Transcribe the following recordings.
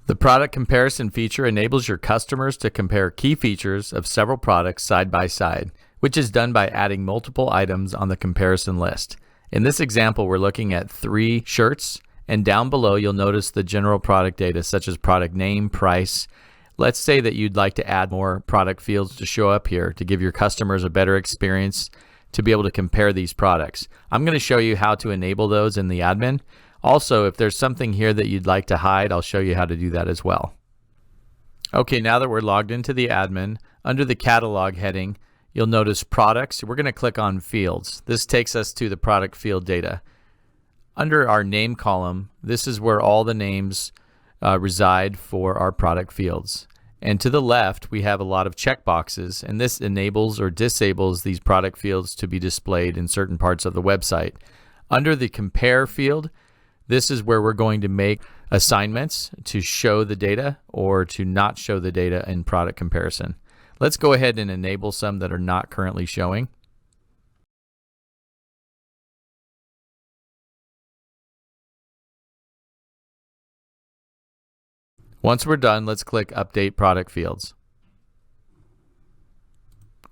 The product comparison feature enables your customers to compare key features of several products side by side, which is done by adding multiple items on the comparison list. In this example, we're looking at 3 shirts, and down below you'll notice the general product data such as product name, price. Let's say that you'd like to add more product fields to show up here to give your customers a better experience to be able to compare these products. I'm going to show you how to enable those in the admin. Also, if there's something here that you'd like to hide, I'll show you how to do that as well. Okay, now that we're logged into the admin, under the catalog heading, you'll notice products. We're going to click on fields. This takes us to the product field data. Under our name column, this is where all the names reside for our product fields. And to the left, we have a lot of checkboxes, and this enables or disables these product fields to be displayed in certain parts of the website. Under the compare field, this is where we're going to make assignments to show the data or to not show the data in product comparison. Let's go ahead and enable some that are not currently showing. Once we're done, let's click Update Product Fields.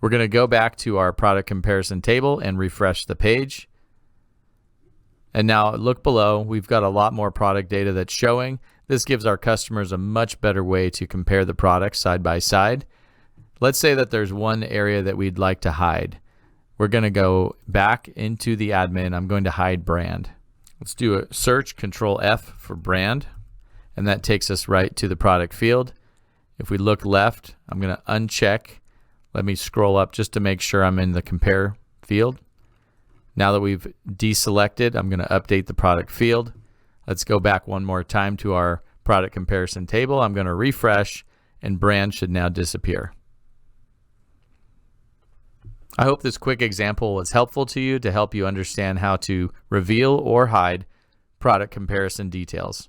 We're going to go back to our product comparison table and refresh the page. And now look below, we've got a lot more product data that's showing. This gives our customers a much better way to compare the products side by side. Let's say that there's one area that we'd like to hide. We're going to go back into the admin. I'm going to hide brand. Let's do a search, Control F for brand, and that takes us right to the product field. If we look left, I'm going to uncheck. Let me scroll up just to make sure I'm in the compare field. Now that we've deselected, I'm going to update the product field. Let's go back one more time to our product comparison table. I'm going to refresh, and brand should now disappear. I hope this quick example was helpful to you to help you understand how to reveal or hide product comparison details.